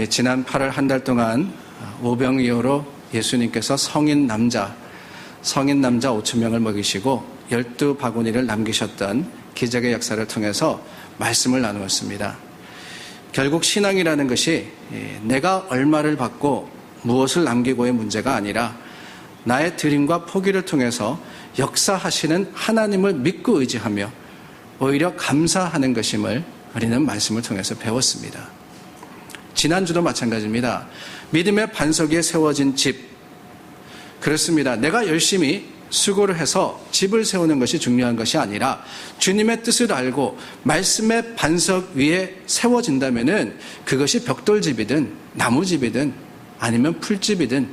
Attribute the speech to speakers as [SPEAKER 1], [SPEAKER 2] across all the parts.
[SPEAKER 1] 지난 8월 한 달 동안 오병이어로 예수님께서 성인 남자 5,000명을 먹이시고 12바구니를 남기셨던 기적의 역사를 통해서 말씀을 나누었습니다. 결국 신앙이라는 것이 내가 얼마를 받고 무엇을 남기고의 문제가 아니라 나의 드림과 포기를 통해서 역사하시는 하나님을 믿고 의지하며 오히려 감사하는 것임을 우리는 말씀을 통해서 배웠습니다. 지난주도 마찬가지입니다. 믿음의 반석 위에 세워진 집. 그렇습니다. 내가 열심히 수고를 해서 집을 세우는 것이 중요한 것이 아니라 주님의 뜻을 알고 말씀의 반석 위에 세워진다면은 그것이 벽돌집이든 나무집이든 아니면 풀집이든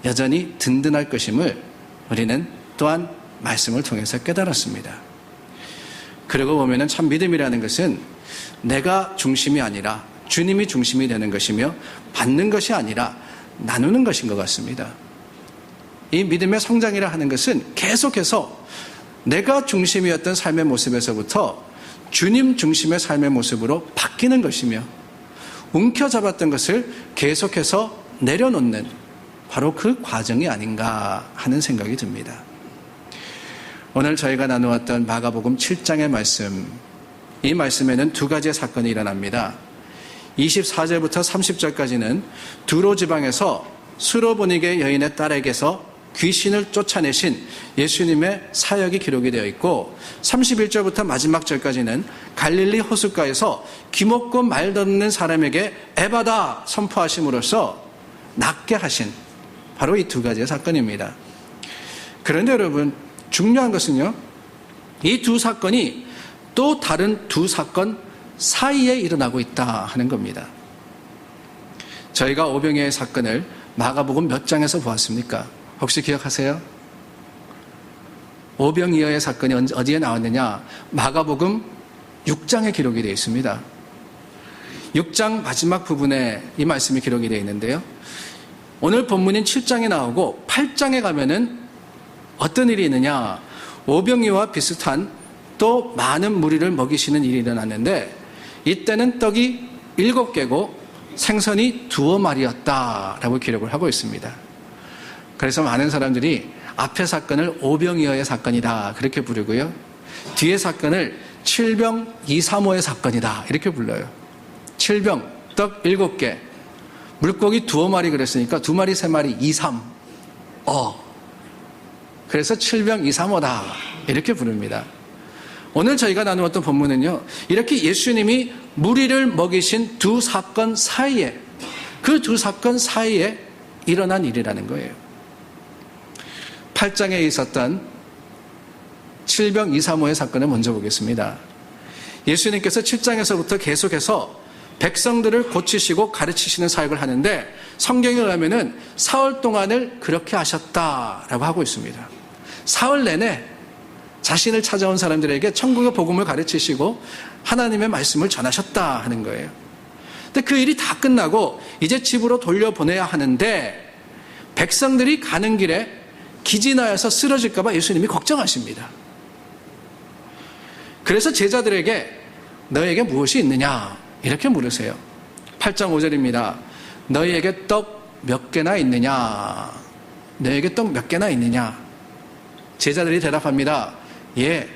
[SPEAKER 1] 여전히 든든할 것임을 우리는 또한 말씀을 통해서 깨달았습니다. 그러고 보면은 참 믿음이라는 것은 내가 중심이 아니라 주님이 중심이 되는 것이며 받는 것이 아니라 나누는 것인 것 같습니다. 이 믿음의 성장이라 하는 것은 계속해서 내가 중심이었던 삶의 모습에서부터 주님 중심의 삶의 모습으로 바뀌는 것이며 움켜잡았던 것을 계속해서 내려놓는 바로 그 과정이 아닌가 하는 생각이 듭니다. 오늘 저희가 나누었던 마가복음 7장의 말씀, 이 말씀에는 두 가지의 사건이 일어납니다. 24절부터 30절까지는 두로 지방에서 수로보니게 여인의 딸에게서 귀신을 쫓아내신 예수님의 사역이 기록이 되어 있고 31절부터 마지막 절까지는 갈릴리 호숫가에서 귀먹고 말 듣는 사람에게 에바다 선포하심으로써 낫게 하신 바로 이 두 가지의 사건입니다. 그런데 여러분 중요한 것은요, 이 두 사건이 또 다른 두 사건 사이에 일어나고 있다 하는 겁니다. 저희가 오병이어의 사건을 마가복음 몇 장에서 보았습니까? 혹시 기억하세요? 오병이어의 사건이 어디에 나왔느냐? 마가복음 6장에 기록이 되어 있습니다. 6장 마지막 부분에 이 말씀이 기록이 되어 있는데요. 오늘 본문인 7장에 나오고 8장에 가면은 어떤 일이 있느냐? 오병이어와 비슷한 또 많은 무리를 먹이시는 일이 일어났는데 이때는 떡이 7개고 생선이 2마리였다라고 기록을 하고 있습니다. 그래서 많은 사람들이 앞의 사건을 오병이어의 사건이다 그렇게 부르고요. 뒤의 사건을 칠병 235의 사건이다 이렇게 불러요. 칠병, 떡 7개, 물고기 2마리 그랬으니까 2마리, 3마리, 2, 3, 그래서 칠병 235다 이렇게 부릅니다. 오늘 저희가 나누었던 본문은요, 이렇게 예수님이 무리를 먹이신 두 사건 사이에, 그 두 사건 사이에 일어난 일이라는 거예요. 8장에 있었던 칠병 235의 사건을 먼저 보겠습니다. 예수님께서 7장에서부터 계속해서 백성들을 고치시고 가르치시는 사역을 하는데 성경에 의하면은 사흘 동안을 그렇게 하셨다라고 하고 있습니다. 사흘 내내 자신을 찾아온 사람들에게 천국의 복음을 가르치시고 하나님의 말씀을 전하셨다 하는 거예요. 근데 그 일이 다 끝나고 이제 집으로 돌려보내야 하는데 백성들이 가는 길에 기진하여서 쓰러질까 봐 예수님이 걱정하십니다. 그래서 제자들에게 너희에게 무엇이 있느냐 이렇게 물으세요. 8장 5절입니다. 너희에게 떡 몇 개나 있느냐? 너희에게 떡 몇 개나 있느냐? 제자들이 대답합니다. 예,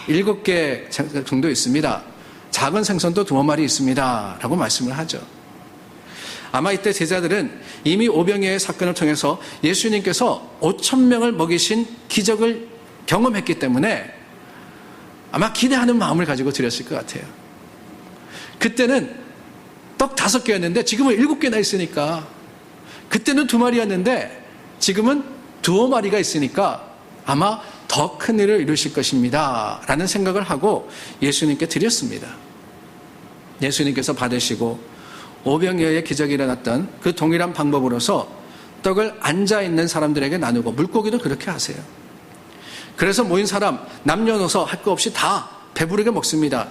[SPEAKER 1] 7개 정도 있습니다. 작은 생선도 2마리 있습니다. 라고 말씀을 하죠. 아마 이때 제자들은 이미 오병이어의 사건을 통해서 예수님께서 5,000명을 먹이신 기적을 경험했기 때문에 아마 기대하는 마음을 가지고 드렸을 것 같아요. 그때는 떡 5개였는데 지금은 7개나 있으니까, 그때는 2마리였는데 지금은 2마리가 있으니까 아마 더 큰 일을 이루실 것입니다 라는 생각을 하고 예수님께 드렸습니다. 예수님께서 받으시고 오병이어의 기적이 일어났던 그 동일한 방법으로서 떡을 앉아있는 사람들에게 나누고 물고기도 그렇게 하세요. 그래서 모인 사람 남녀노소 할 거 없이 다 배부르게 먹습니다.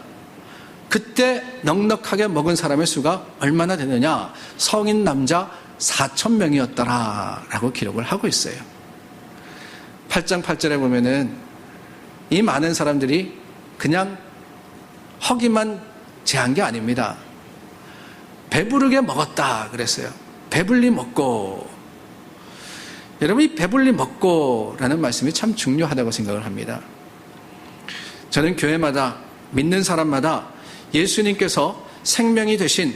[SPEAKER 1] 그때 넉넉하게 먹은 사람의 수가 얼마나 되느냐? 성인 남자 4,000명이었더라 라고 기록을 하고 있어요. 8장 8절에 보면은 이 많은 사람들이 그냥 허기만 제한 게 아닙니다. 배부르게 먹었다 그랬어요. 배불리 먹고. 여러분, 이 배불리 먹고라는 말씀이 참 중요하다고 생각을 합니다. 저는 교회마다 믿는 사람마다 예수님께서 생명이 되신,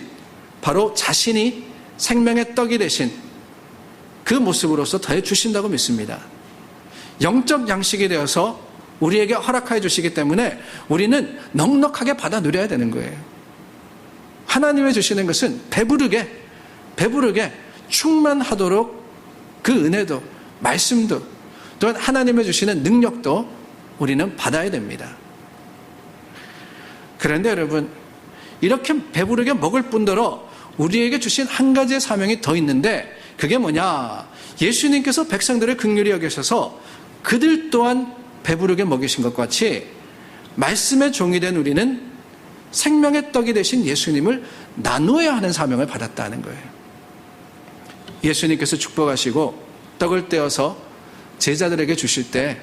[SPEAKER 1] 바로 자신이 생명의 떡이 되신 그 모습으로서 더해 주신다고 믿습니다. 영적 양식이 되어서 우리에게 허락하여 주시기 때문에 우리는 넉넉하게 받아 누려야 되는 거예요. 하나님의 주시는 것은 배부르게 충만하도록 그 은혜도, 말씀도, 또한 하나님의 주시는 능력도 우리는 받아야 됩니다. 그런데 여러분, 이렇게 배부르게 먹을 뿐더러 우리에게 주신 한 가지의 사명이 더 있는데, 그게 뭐냐? 예수님께서 백성들을 긍휼히 여기셔서 그들 또한 배부르게 먹이신 것 같이 말씀의 종이 된 우리는 생명의 떡이 되신 예수님을 나누어야 하는 사명을 받았다는 거예요. 예수님께서 축복하시고 떡을 떼어서 제자들에게 주실 때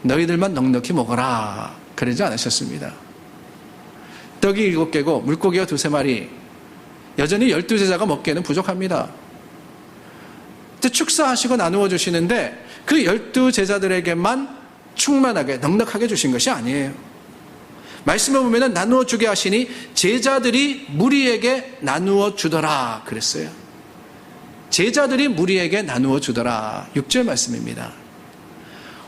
[SPEAKER 1] 너희들만 넉넉히 먹어라 그러지 않으셨습니다. 떡이 7개고 물고기가 2-3마리, 여전히 12제자가 먹기에는 부족합니다. 축사하시고 나누어 주시는데 그 12제자들에게만 충만하게 넉넉하게 주신 것이 아니에요. 말씀에 보면 나누어 주게 하시니 제자들이 무리에게 나누어 주더라 그랬어요. 제자들이 무리에게 나누어 주더라. 6절 말씀입니다.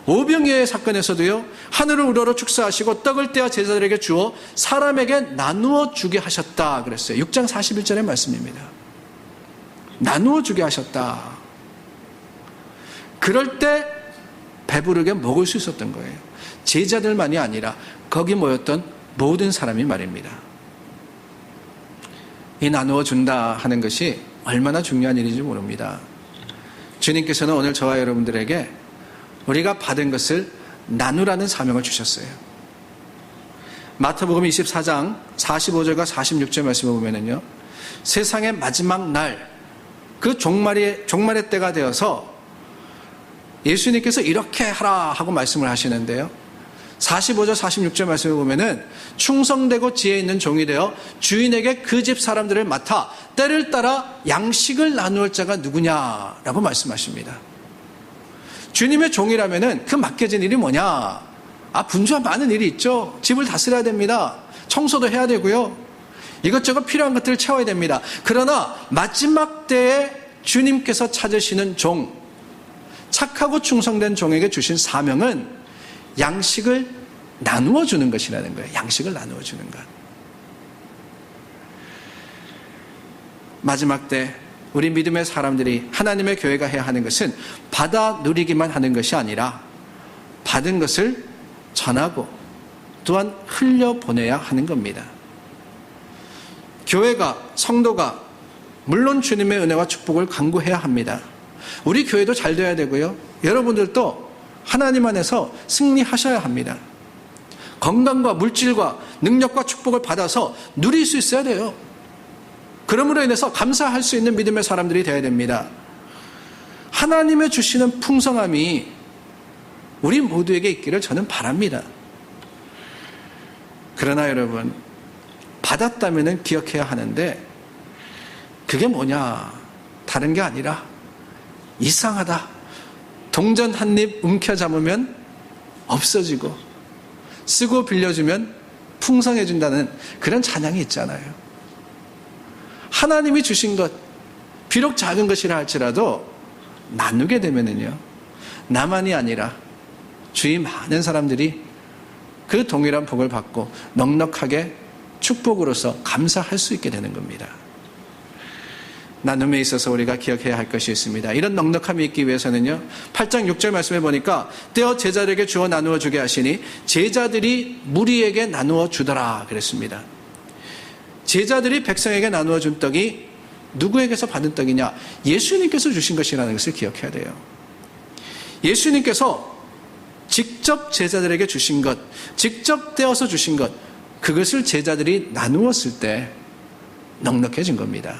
[SPEAKER 1] 오병이어의 사건에서도요, 하늘을 우러러 축사하시고 떡을 떼어 제자들에게 주어 사람에게 나누어 주게 하셨다 그랬어요. 6장 41절의 말씀입니다. 나누어 주게 하셨다. 그럴 때 배부르게 먹을 수 있었던 거예요. 제자들만이 아니라 거기 모였던 모든 사람이 말입니다. 이 나누어 준다 하는 것이 얼마나 중요한 일인지 모릅니다. 주님께서는 오늘 저와 여러분들에게 우리가 받은 것을 나누라는 사명을 주셨어요. 마태복음 24장 45절과 46절 말씀을 보면은요, 세상의 마지막 날, 그 종말의 때가 되어서 예수님께서 이렇게 하라 하고 말씀을 하시는데요, 45절 46절 말씀을 보면은 충성되고 지혜 있는 종이 되어 주인에게 그 집 사람들을 맡아 때를 따라 양식을 나누을 자가 누구냐라고 말씀하십니다. 주님의 종이라면은 그 맡겨진 일이 뭐냐? 분주한 많은 일이 있죠. 집을 다스려야 됩니다. 청소도 해야 되고요. 이것저것 필요한 것들을 채워야 됩니다. 그러나 마지막 때에 주님께서 찾으시는 종, 착하고 충성된 종에게 주신 사명은 양식을 나누어 주는 것이라는 거예요. 양식을 나누어 주는 것. 마지막 때 우리 믿음의 사람들이, 하나님의 교회가 해야 하는 것은 받아 누리기만 하는 것이 아니라 받은 것을 전하고 또한 흘려보내야 하는 겁니다. 교회가, 성도가 물론 주님의 은혜와 축복을 간구해야 합니다. 우리 교회도 잘 돼야 되고요, 여러분들도 하나님 안에서 승리하셔야 합니다. 건강과 물질과 능력과 축복을 받아서 누릴 수 있어야 돼요. 그러므로 인해서 감사할 수 있는 믿음의 사람들이 되어야 됩니다. 하나님의 주시는 풍성함이 우리 모두에게 있기를 저는 바랍니다. 그러나 여러분, 받았다면 기억해야 하는데 그게 뭐냐? 다른 게 아니라 이상하다, 동전 한 입 움켜잡으면 없어지고 쓰고 빌려주면 풍성해진다는 그런 찬양이 있잖아요. 하나님이 주신 것, 비록 작은 것이라 할지라도 나누게 되면은요, 나만이 아니라 주위 많은 사람들이 그 동일한 복을 받고 넉넉하게 축복으로서 감사할 수 있게 되는 겁니다. 나눔에 있어서 우리가 기억해야 할 것이 있습니다. 이런 넉넉함이 있기 위해서는요, 8장 6절 말씀해 보니까 떼어 제자들에게 주어 나누어 주게 하시니 제자들이 무리에게 나누어 주더라 그랬습니다. 제자들이 백성에게 나누어 준 떡이 누구에게서 받은 떡이냐? 예수님께서 주신 것이라는 것을 기억해야 돼요. 예수님께서 직접 제자들에게 주신 것, 직접 떼어서 주신 것, 그것을 제자들이 나누었을 때 넉넉해진 겁니다.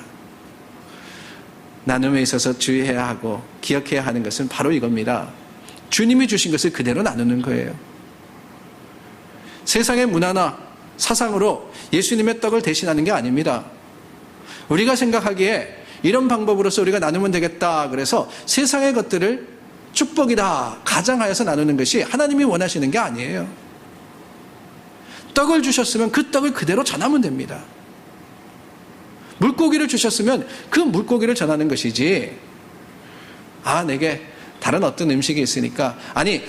[SPEAKER 1] 나눔에 있어서 주의해야 하고 기억해야 하는 것은 바로 이겁니다. 주님이 주신 것을 그대로 나누는 거예요. 세상의 문화나 사상으로 예수님의 떡을 대신하는 게 아닙니다. 우리가 생각하기에 이런 방법으로서 우리가 나누면 되겠다. 그래서 세상의 것들을 축복이다, 가장하여서 나누는 것이 하나님이 원하시는 게 아니에요. 떡을 주셨으면 그 떡을 그대로 전하면 됩니다. 물고기를 주셨으면 그 물고기를 전하는 것이지, 내게 다른 어떤 음식이 있으니까,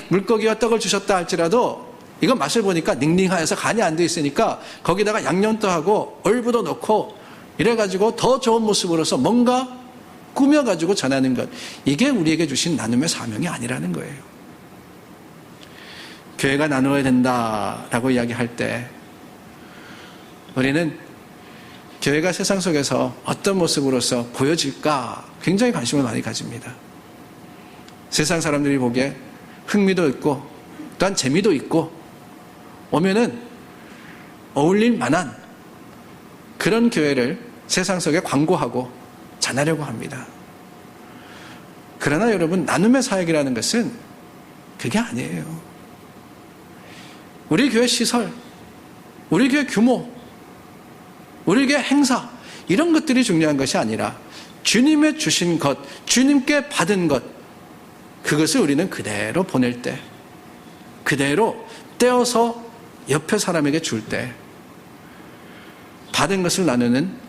[SPEAKER 1] 물고기와 떡을 주셨다 할지라도 이거 맛을 보니까 닝닝하여서 간이 안 돼 있으니까 거기다가 양념도 하고 얼부도 넣고 이래가지고 더 좋은 모습으로서 뭔가 꾸며가지고 전하는 것, 이게 우리에게 주신 나눔의 사명이 아니라는 거예요. 교회가 나누어야 된다라고 이야기할 때 우리는 교회가 세상 속에서 어떤 모습으로서 보여질까 굉장히 관심을 많이 가집니다. 세상 사람들이 보기에 흥미도 있고 또한 재미도 있고 오면은 어울릴 만한 그런 교회를 세상 속에 광고하고 전하려고 합니다. 그러나 여러분, 나눔의 사역이라는 것은 그게 아니에요. 우리 교회 시설, 우리 교회 규모, 우리 교회 행사, 이런 것들이 중요한 것이 아니라 주님의 주신 것, 주님께 받은 것, 그것을 우리는 그대로 보낼 때, 그대로 떼어서 옆에 사람에게 줄 때 받은 것을 나누는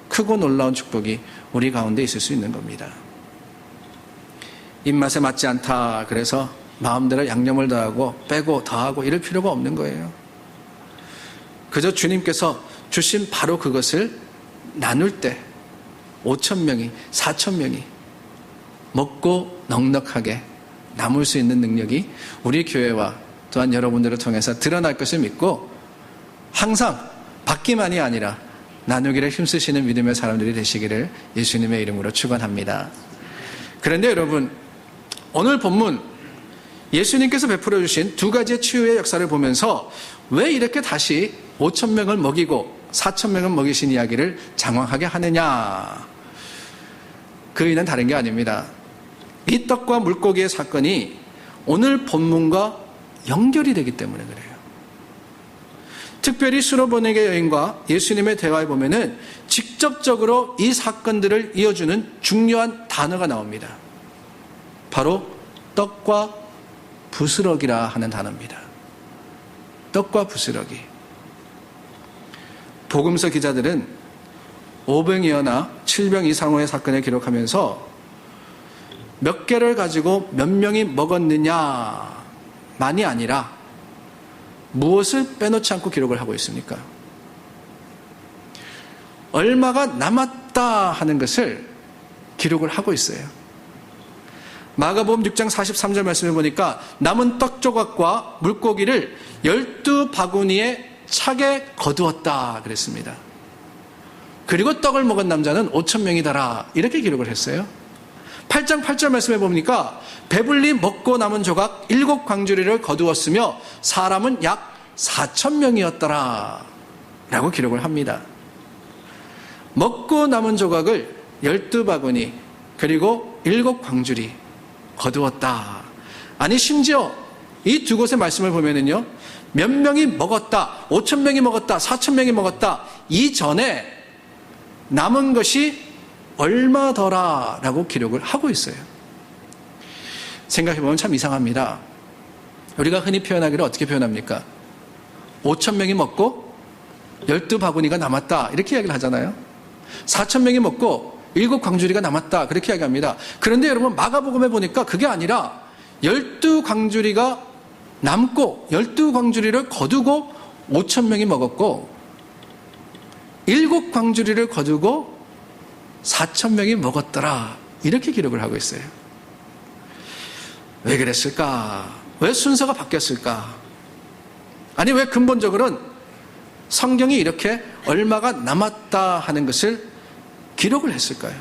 [SPEAKER 1] 크고 놀라운 축복이 우리 가운데 있을 수 있는 겁니다. 입맛에 맞지 않다 그래서 마음대로 양념을 더하고 빼고 더하고 이럴 필요가 없는 거예요. 그저 주님께서 주신 바로 그것을 나눌 때 5,000명이 4,000명이 먹고 넉넉하게 남을 수 있는 능력이 우리 교회와 또한 여러분들을 통해서 드러날 것을 믿고 항상 받기만이 아니라 나누기를 힘쓰시는 믿음의 사람들이 되시기를 예수님의 이름으로 축원합니다. 그런데 여러분, 오늘 본문 예수님께서 베풀어 주신 두 가지의 치유의 역사를 보면서 왜 이렇게 다시 5,000명을 먹이고 4,000명을 먹이신 이야기를 장황하게 하느냐? 그 이유는 다른 게 아닙니다. 이 떡과 물고기의 사건이 오늘 본문과 연결이 되기 때문에 그래요. 특별히 수로보내게 여인과 예수님의 대화에 보면은 직접적으로 이 사건들을 이어주는 중요한 단어가 나옵니다. 바로 떡과 부스러기라 하는 단어입니다. 떡과 부스러기. 복음서 기자들은 오병이어나 7병 이상호의 사건을 기록하면서 몇 개를 가지고 몇 명이 먹었느냐만이 아니라 무엇을 빼놓지 않고 기록을 하고 있습니까? 얼마가 남았다 하는 것을 기록을 하고 있어요. 마가복음 6장 43절 말씀을 보니까 남은 떡 조각과 물고기를 12바구니에 차게 거두었다 그랬습니다. 그리고 떡을 먹은 남자는 5,000명이더라 이렇게 기록을 했어요. 8장 8절 말씀해 보니까 배불리 먹고 남은 조각 7광주리를 거두었으며 사람은 약 4,000명이었더라 라고 기록을 합니다. 먹고 남은 조각을 12바구니 그리고 7광주리 거두었다. 아니 심지어 이 두 곳의 말씀을 보면은요, 몇 명이 먹었다, 5,000명이 먹었다, 4,000명이 먹었다, 이전에 남은 것이 얼마더라 라고 기록을 하고 있어요. 생각해보면 참 이상합니다. 우리가 흔히 표현하기를 어떻게 표현합니까? 5,000명이 먹고 12바구니가 남았다 이렇게 이야기를 하잖아요. 4,000명이 먹고 7광주리가 남았다 그렇게 이야기합니다. 그런데 여러분, 마가복음에 보니까 그게 아니라 12광주리가 남고 12광주리를 거두고 5,000명이 먹었고 7광주리를 거두고 4,000명이 먹었더라 이렇게 기록을 하고 있어요. 왜 그랬을까? 왜 순서가 바뀌었을까? 아니 왜 근본적으로는 성경이 이렇게 얼마가 남았다 하는 것을 기록을 했을까요?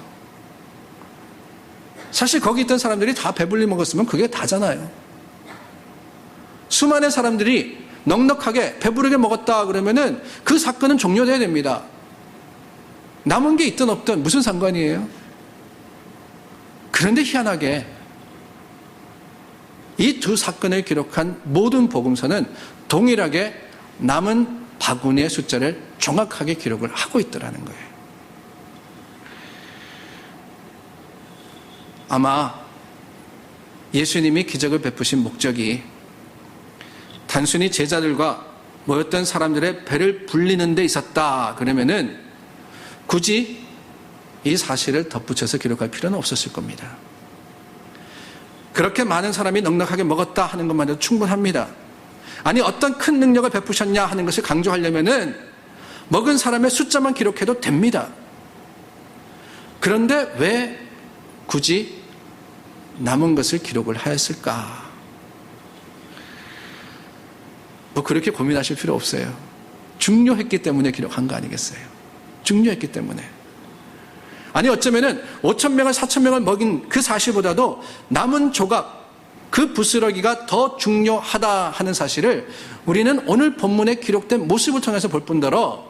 [SPEAKER 1] 사실 거기 있던 사람들이 다 배불리 먹었으면 그게 다잖아요. 수많은 사람들이 넉넉하게 배부르게 먹었다 그러면은 그 사건은 종료돼야 됩니다. 남은 게 있든 없든 무슨 상관이에요? 그런데 희한하게 이 두 사건을 기록한 모든 복음서는 동일하게 남은 바구니의 숫자를 정확하게 기록을 하고 있더라는 거예요. 아마 예수님이 기적을 베푸신 목적이 단순히 제자들과 모였던 사람들의 배를 불리는 데 있었다 그러면은 굳이 이 사실을 덧붙여서 기록할 필요는 없었을 겁니다. 그렇게 많은 사람이 넉넉하게 먹었다 하는 것만으로도 충분합니다. 아니 어떤 큰 능력을 베푸셨냐 하는 것을 강조하려면은 먹은 사람의 숫자만 기록해도 됩니다. 그런데 왜 굳이 남은 것을 기록을 하였을까? 뭐 그렇게 고민하실 필요 없어요. 중요했기 때문에 기록한 거 아니겠어요? 중요했기 때문에. 아니 어쩌면은 5,000명을 4,000명을 먹인 그 사실보다도 남은 조각, 그 부스러기가 더 중요하다 하는 사실을 우리는 오늘 본문에 기록된 모습을 통해서 볼 뿐더러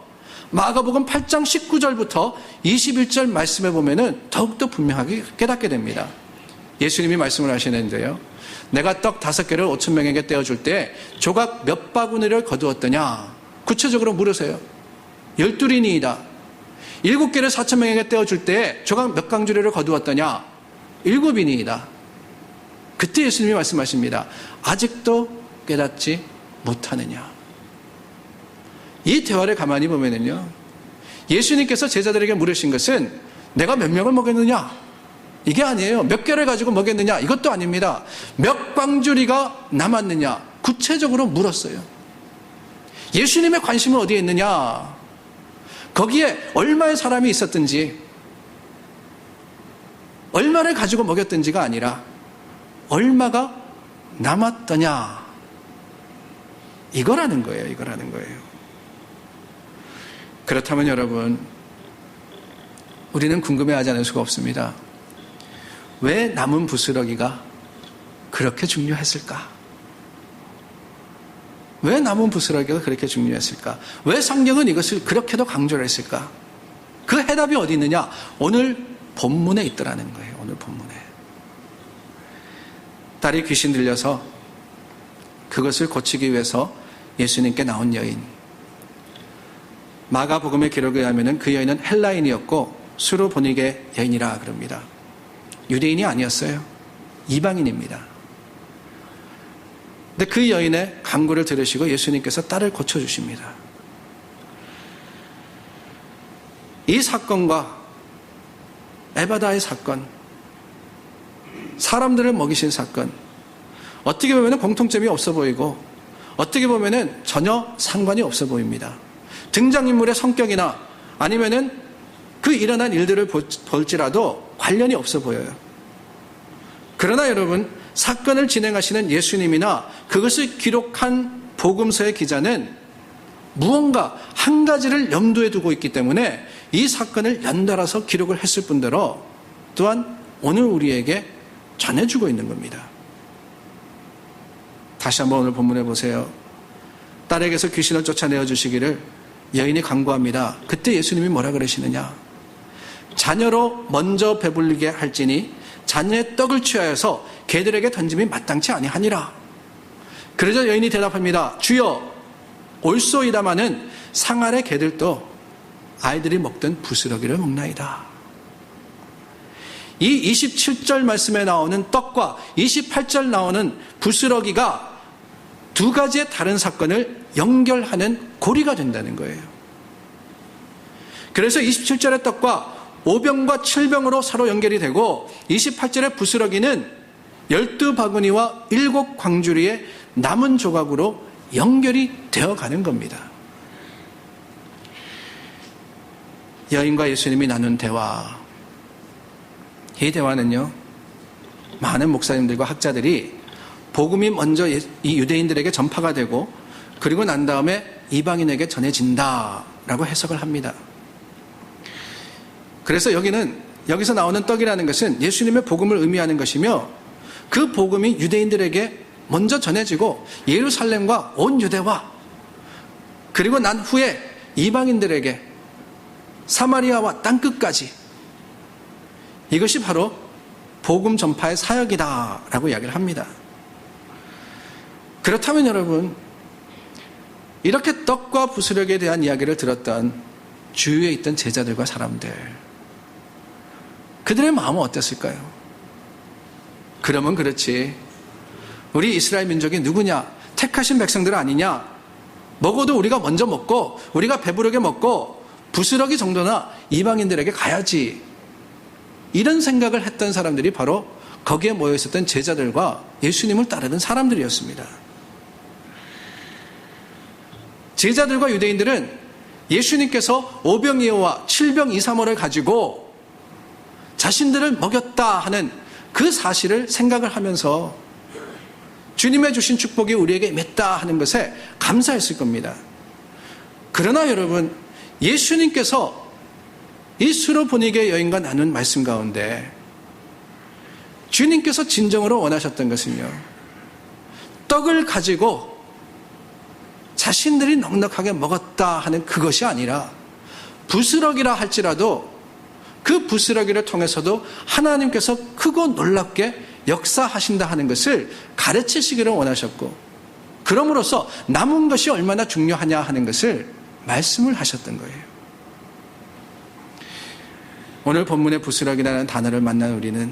[SPEAKER 1] 마가복음 8장 19절부터 21절 말씀에 보면은 더욱더 분명하게 깨닫게 됩니다. 예수님이 말씀을 하시는데요. 내가 떡 5개를 5,000명에게 떼어줄 때 조각 몇 바구니를 거두었더냐? 구체적으로 물으세요. 12린이이다. 7개를 4,000명에게 떼어줄 때 조각 몇 강주리를 거두었더냐? 7인이이다. 그때 예수님이 말씀하십니다. 아직도 깨닫지 못하느냐? 이 대화를 가만히 보면은요, 예수님께서 제자들에게 물으신 것은 내가 몇 명을 먹였느냐? 이게 아니에요. 몇 개를 가지고 먹였느냐? 이것도 아닙니다. 몇 광주리가 남았느냐? 구체적으로 물었어요. 예수님의 관심은 어디에 있느냐? 거기에 얼마의 사람이 있었든지, 얼마를 가지고 먹였든지가 아니라 얼마가 남았더냐? 이거라는 거예요. 이거라는 거예요. 그렇다면 여러분, 우리는 궁금해하지 않을 수가 없습니다. 왜 남은 부스러기가 그렇게 중요했을까? 왜 남은 부스러기가 그렇게 중요했을까? 왜 성경은 이것을 그렇게도 강조를 했을까? 그 해답이 어디 있느냐? 오늘 본문에 있더라는 거예요. 오늘 본문에. 딸이 귀신 들려서 그것을 고치기 위해서 예수님께 나온 여인. 마가복음의 기록에 의하면 그 여인은 헬라인이었고 수르보니게 여인이라 그럽니다. 유대인이 아니었어요. 이방인입니다. 근데 그 여인의 간구를 들으시고 예수님께서 딸을 고쳐주십니다. 이 사건과 에바다의 사건, 사람들을 먹이신 사건, 어떻게 보면 공통점이 없어 보이고 어떻게 보면 전혀 상관이 없어 보입니다. 등장인물의 성격이나 아니면은 그 일어난 일들을 볼지라도 관련이 없어 보여요. 그러나 여러분, 사건을 진행하시는 예수님이나 그것을 기록한 복음서의 기자는 무언가 한 가지를 염두에 두고 있기 때문에 이 사건을 연달아서 기록을 했을 뿐더러 또한 오늘 우리에게 전해주고 있는 겁니다. 다시 한번 오늘 본문에 보세요. 딸에게서 귀신을 쫓아내어 주시기를 여인이 간구합니다. 그때 예수님이 뭐라 그러시느냐? 자녀로 먼저 배불리게 할지니 자녀의 떡을 취하여서 개들에게 던짐이 마땅치 아니하니라. 그러자 여인이 대답합니다. 주여, 옳소이다마는 상 아래 개들도 아이들이 먹던 부스러기를 먹나이다. 이 27절 말씀에 나오는 떡과 28절 나오는 부스러기가 두 가지의 다른 사건을 연결하는 고리가 된다는 거예요. 그래서 27절의 떡과 5병과 7병으로 서로 연결이 되고 28절의 부스러기는 12바구니와 7광주리의 남은 조각으로 연결이 되어가는 겁니다. 여인과 예수님이 나눈 대화, 이 대화는요, 많은 목사님들과 학자들이 복음이 먼저 이 유대인들에게 전파가 되고 그리고 난 다음에 이방인에게 전해진다라고 해석을 합니다. 그래서 여기서 나오는 떡이라는 것은 예수님의 복음을 의미하는 것이며 그 복음이 유대인들에게 먼저 전해지고 예루살렘과 온 유대와 그리고 난 후에 이방인들에게 사마리아와 땅끝까지, 이것이 바로 복음 전파의 사역이다라고 이야기를 합니다. 그렇다면 여러분, 이렇게 떡과 부스러기에 대한 이야기를 들었던 주위에 있던 제자들과 사람들, 그들의 마음은 어땠을까요? 그러면 그렇지. 우리 이스라엘 민족이 누구냐? 택하신 백성들 아니냐? 먹어도 우리가 먼저 먹고 우리가 배부르게 먹고 부스러기 정도나 이방인들에게 가야지. 이런 생각을 했던 사람들이 바로 거기에 모여 있었던 제자들과 예수님을 따르는 사람들이었습니다. 제자들과 유대인들은 예수님께서 오병이어와 7병2사모를 가지고 자신들을 먹였다 하는 그 사실을 생각을 하면서 주님의 주신 축복이 우리에게 임했다 하는 것에 감사했을 겁니다. 그러나 여러분, 예수님께서 이 수로보니게 여인과 나눈 말씀 가운데 주님께서 진정으로 원하셨던 것은요, 떡을 가지고 자신들이 넉넉하게 먹었다 하는 그것이 아니라 부스러기라 할지라도 그 부스러기를 통해서도 하나님께서 크고 놀랍게 역사하신다 하는 것을 가르치시기를 원하셨고, 그럼으로써 남은 것이 얼마나 중요하냐 하는 것을 말씀을 하셨던 거예요. 오늘 본문의 부스러기라는 단어를 만난 우리는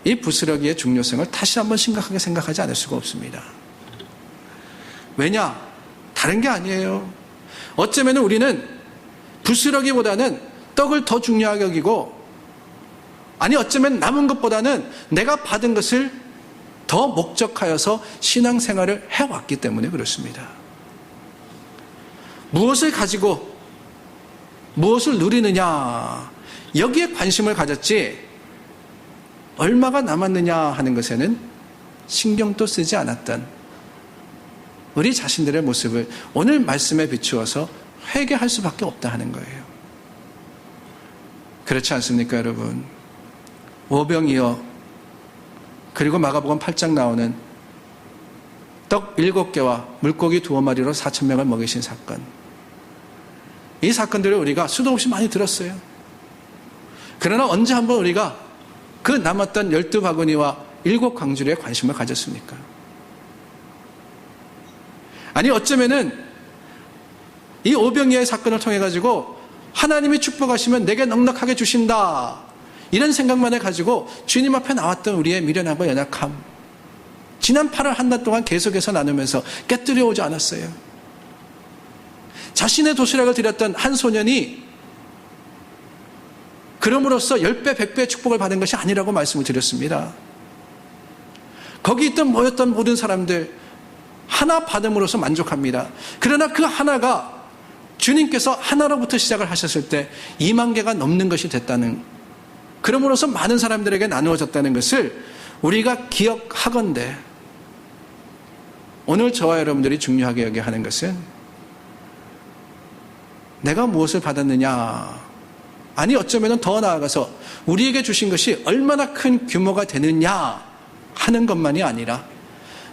[SPEAKER 1] 이 부스러기의 중요성을 다시 한번 심각하게 생각하지 않을 수가 없습니다. 왜냐? 다른 게 아니에요. 어쩌면 우리는 부스러기보다는 떡을 더 중요하게 여기고, 아니 어쩌면 남은 것보다는 내가 받은 것을 더 목적하여서 신앙생활을 해왔기 때문에 그렇습니다. 무엇을 가지고 무엇을 누리느냐, 여기에 관심을 가졌지 얼마가 남았느냐 하는 것에는 신경도 쓰지 않았던 우리 자신들의 모습을 오늘 말씀에 비추어서 회개할 수밖에 없다 하는 거예요. 그렇지 않습니까, 여러분? 오병이어, 그리고 마가복음 8장 나오는 떡 7개와 물고기 2마리로 4,000명을 먹이신 사건, 이 사건들을 우리가 수도 없이 많이 들었어요. 그러나 언제 한번 우리가 그 남았던 12바구니와 7광주리에 관심을 가졌습니까? 아니 어쩌면은 이 오병이어의 사건을 통해 가지고 하나님이 축복하시면 내게 넉넉하게 주신다, 이런 생각만 해가지고 주님 앞에 나왔던 우리의 미련함과 연약함, 지난 8월 한 달 동안 계속해서 나누면서 깨뜨려 오지 않았어요. 자신의 도시락을 드렸던 한 소년이 그럼으로써 10배, 100배의 축복을 받은 것이 아니라고 말씀을 드렸습니다. 거기 있던 모였던 모든 사람들 하나 받음으로써 만족합니다. 그러나 그 하나가 주님께서 하나로부터 시작을 하셨을 때 2만 개가 넘는 것이 됐다는, 그러므로서 많은 사람들에게 나누어졌다는 것을 우리가 기억하건대, 오늘 저와 여러분들이 중요하게 여겨야 하는 것은 내가 무엇을 받았느냐, 아니 어쩌면 더 나아가서 우리에게 주신 것이 얼마나 큰 규모가 되느냐 하는 것만이 아니라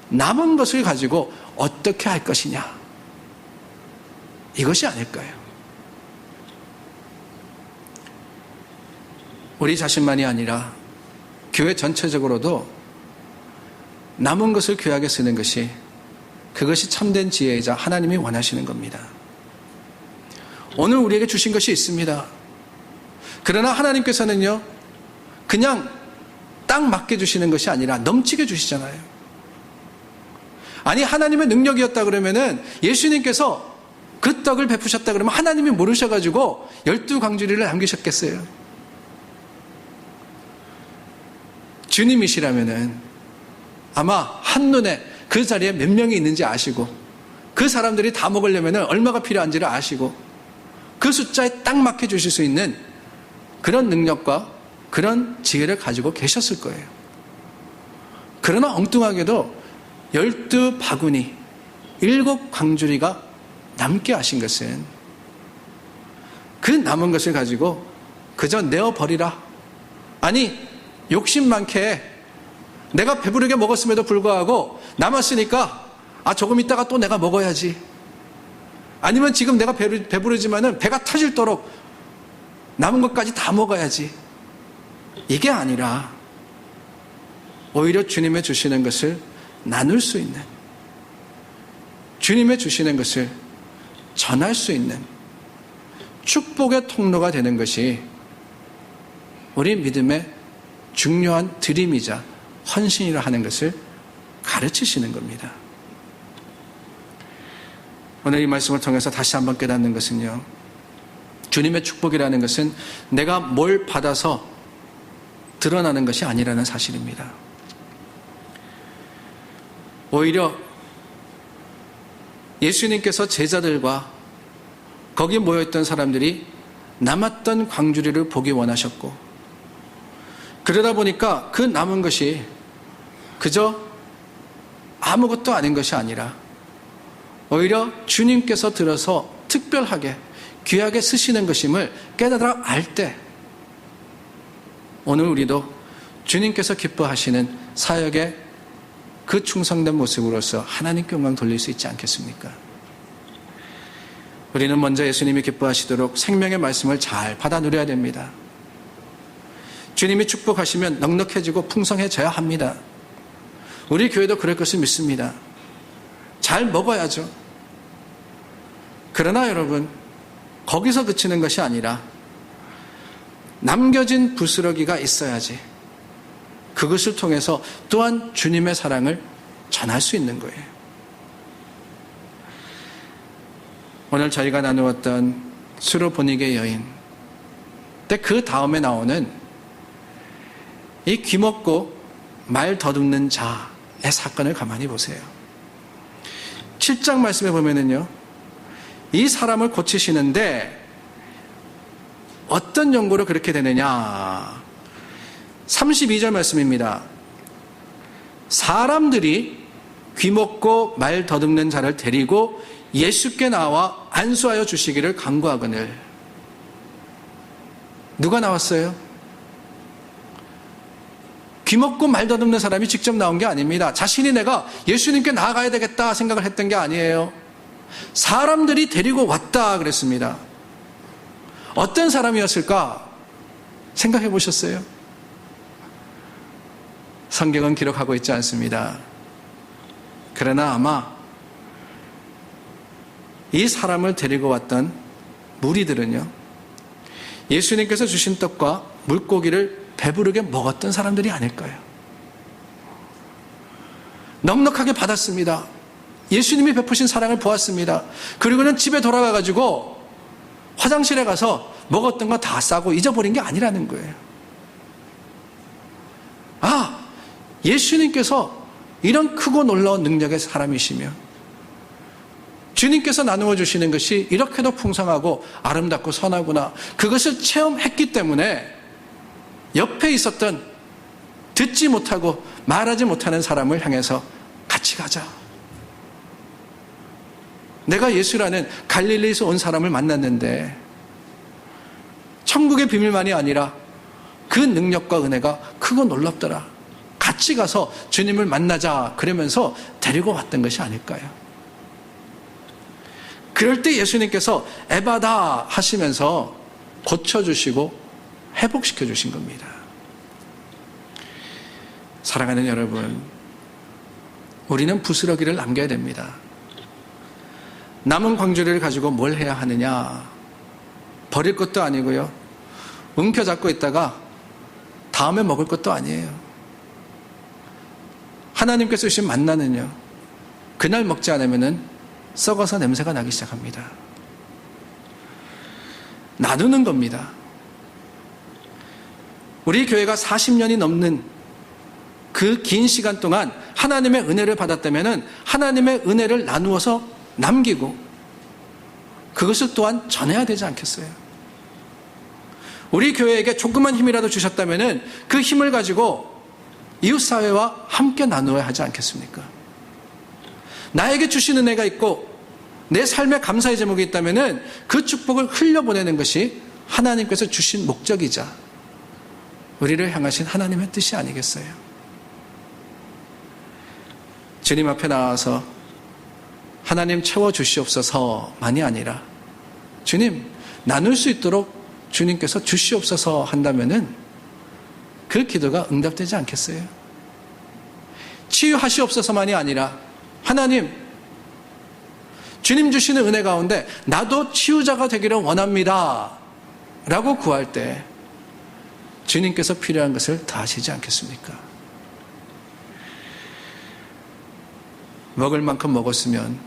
[SPEAKER 1] 남은 것을 가지고 어떻게 할 것이냐, 이것이 아닐까요? 우리 자신만이 아니라 교회 전체적으로도 남은 것을 귀하게 쓰는 것이, 그것이 참된 지혜이자 하나님이 원하시는 겁니다. 오늘 우리에게 주신 것이 있습니다. 그러나 하나님께서는요, 그냥 딱 맞게 주시는 것이 아니라 넘치게 주시잖아요. 아니 하나님의 능력이었다 그러면은 예수님께서 그 떡을 베푸셨다 그러면 하나님이 모르셔가지고 12광주리를 남기셨겠어요? 주님이시라면은 아마 한눈에 그 자리에 몇 명이 있는지 아시고, 그 사람들이 다 먹으려면은 얼마가 필요한지를 아시고, 그 숫자에 딱 맞게 주실 수 있는 그런 능력과 그런 지혜를 가지고 계셨을 거예요. 그러나 엉뚱하게도 12바구니 7광주리가 남게 하신 것은 그 남은 것을 가지고 그저 내어버리라, 아니 욕심 많게 내가 배부르게 먹었음에도 불구하고 남았으니까 조금 있다가 또 내가 먹어야지, 아니면 지금 내가 배부르지만은 배가 터질도록 남은 것까지 다 먹어야지, 이게 아니라 오히려 주님의 주시는 것을 나눌 수 있는, 주님의 주시는 것을 전할 수 있는 축복의 통로가 되는 것이 우리 믿음의 중요한 드림이자 헌신이라 하는 것을 가르치시는 겁니다. 오늘 이 말씀을 통해서 다시 한번 깨닫는 것은요, 주님의 축복이라는 것은 내가 뭘 받아서 드러나는 것이 아니라는 사실입니다. 오히려 예수님께서 제자들과 거기 모여있던 사람들이 남았던 광주리를 보기 원하셨고, 그러다 보니까 그 남은 것이 그저 아무것도 아닌 것이 아니라 오히려 주님께서 들어서 특별하게 귀하게 쓰시는 것임을 깨달아 알 때, 오늘 우리도 주님께서 기뻐하시는 사역의 그 충성된 모습으로서 하나님께 영광 돌릴 수 있지 않겠습니까? 우리는 먼저 예수님이 기뻐하시도록 생명의 말씀을 잘 받아 누려야 됩니다. 주님이 축복하시면 넉넉해지고 풍성해져야 합니다. 우리 교회도 그럴 것을 믿습니다. 잘 먹어야죠. 그러나 여러분, 거기서 그치는 것이 아니라 남겨진 부스러기가 있어야지 그것을 통해서 또한 주님의 사랑을 전할 수 있는 거예요. 오늘 저희가 나누었던 수로보니게 여인, 그 다음에 나오는 이 귀먹고 말 더듬는 자의 사건을 가만히 보세요. 7장 말씀에 보면은요, 이 사람을 고치시는데 어떤 연고로 그렇게 되느냐. 32절 말씀입니다. 사람들이 귀먹고 말 더듬는 자를 데리고 예수께 나와 안수하여 주시기를 간구하거늘. 누가 나왔어요? 귀먹고 말 더듬는 사람이 직접 나온 게 아닙니다. 자신이 내가 예수님께 나아가야 되겠다 생각을 했던 게 아니에요. 사람들이 데리고 왔다 그랬습니다. 어떤 사람이었을까 생각해 보셨어요? 성경은 기록하고 있지 않습니다. 그러나 아마 이 사람을 데리고 왔던 무리들은요, 예수님께서 주신 떡과 물고기를 배부르게 먹었던 사람들이 아닐 거예요. 넉넉하게 받았습니다. 예수님이 베푸신 사랑을 보았습니다. 그리고는 집에 돌아가가지고 화장실에 가서 먹었던 거 다 싸고 잊어버린 게 아니라는 거예요. 아, 예수님께서 이런 크고 놀라운 능력의 사람이시며 주님께서 나누어 주시는 것이 이렇게도 풍성하고 아름답고 선하구나. 그것을 체험했기 때문에 옆에 있었던 듣지 못하고 말하지 못하는 사람을 향해서 같이 가자. 내가 예수라는 갈릴리에서 온 사람을 만났는데 천국의 비밀만이 아니라 그 능력과 은혜가 크고 놀랍더라. 같이 가서 주님을 만나자. 그러면서 데리고 왔던 것이 아닐까요? 그럴 때 예수님께서 에바다 하시면서 고쳐주시고 회복시켜 주신 겁니다. 사랑하는 여러분, 우리는 부스러기를 남겨야 됩니다. 남은 광주리를 가지고 뭘 해야 하느냐? 버릴 것도 아니고요, 움켜잡고 있다가 다음에 먹을 것도 아니에요. 하나님께서 주신 만나는요, 그날 먹지 않으면은 썩어서 냄새가 나기 시작합니다. 나누는 겁니다. 우리 교회가 40년이 넘는 그 긴 시간 동안 하나님의 은혜를 받았다면 하나님의 은혜를 나누어서 남기고 그것을 또한 전해야 되지 않겠어요? 우리 교회에게 조그만 힘이라도 주셨다면 그 힘을 가지고 이웃사회와 함께 나누어야 하지 않겠습니까? 나에게 주신 은혜가 있고 내 삶에 감사의 제목이 있다면 그 축복을 흘려보내는 것이 하나님께서 주신 목적이자 우리를 향하신 하나님의 뜻이 아니겠어요? 주님 앞에 나와서 하나님 채워주시옵소서만이 아니라 주님 나눌 수 있도록 주님께서 주시옵소서 한다면은 그 기도가 응답되지 않겠어요? 치유하시옵소서만이 아니라 하나님 주님 주시는 은혜 가운데 나도 치유자가 되기를 원합니다 라고 구할 때 주님께서 필요한 것을 다 하시지 않겠습니까? 먹을 만큼 먹었으면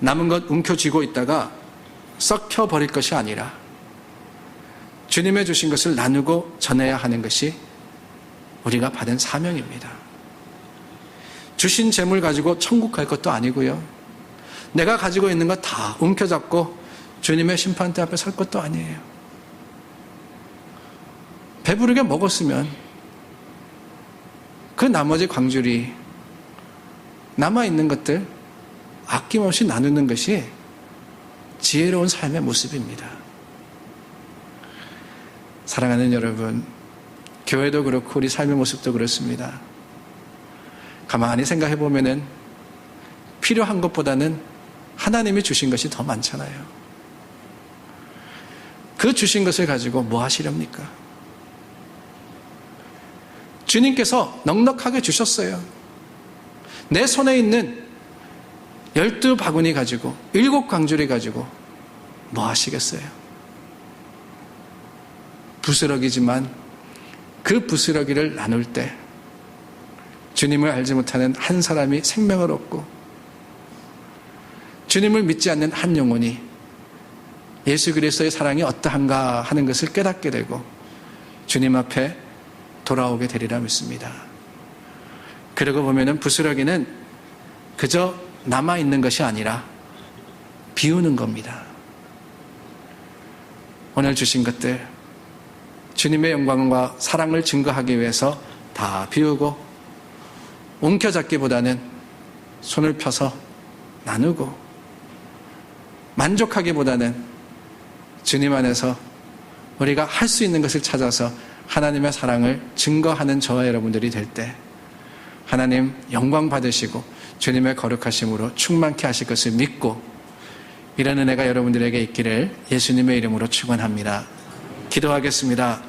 [SPEAKER 1] 남은 것 움켜쥐고 있다가 썩혀버릴 것이 아니라 주님의 주신 것을 나누고 전해야 하는 것이 우리가 받은 사명입니다. 주신 재물 가지고 천국 갈 것도 아니고요. 내가 가지고 있는 것 다 움켜잡고 주님의 심판대 앞에 설 것도 아니에요. 배부르게 먹었으면 그 나머지 광주리 남아있는 것들 아낌없이 나누는 것이 지혜로운 삶의 모습입니다. 사랑하는 여러분, 교회도 그렇고 우리 삶의 모습도 그렇습니다. 가만히 생각해 보면은 필요한 것보다는 하나님이 주신 것이 더 많잖아요. 그 주신 것을 가지고 뭐 하시렵니까? 주님께서 넉넉하게 주셨어요. 내 손에 있는 12바구니 가지고 7광주리 가지고 뭐 하시겠어요? 부스러기지만 그 부스러기를 나눌 때 주님을 알지 못하는 한 사람이 생명을 얻고 주님을 믿지 않는 한 영혼이 예수 그리스도의 사랑이 어떠한가 하는 것을 깨닫게 되고 주님 앞에 돌아오게 되리라 믿습니다. 그러고 보면은 부스러기는 그저 남아있는 것이 아니라 비우는 겁니다. 오늘 주신 것들 주님의 영광과 사랑을 증거하기 위해서 다 비우고 움켜잡기보다는 손을 펴서 나누고 만족하기보다는 주님 안에서 우리가 할 수 있는 것을 찾아서 하나님의 사랑을 증거하는 저와 여러분들이 될 때 하나님 영광 받으시고 주님의 거룩하심으로 충만케 하실 것을 믿고 이런 은혜가 여러분들에게 있기를 예수님의 이름으로 축원합니다. 기도하겠습니다.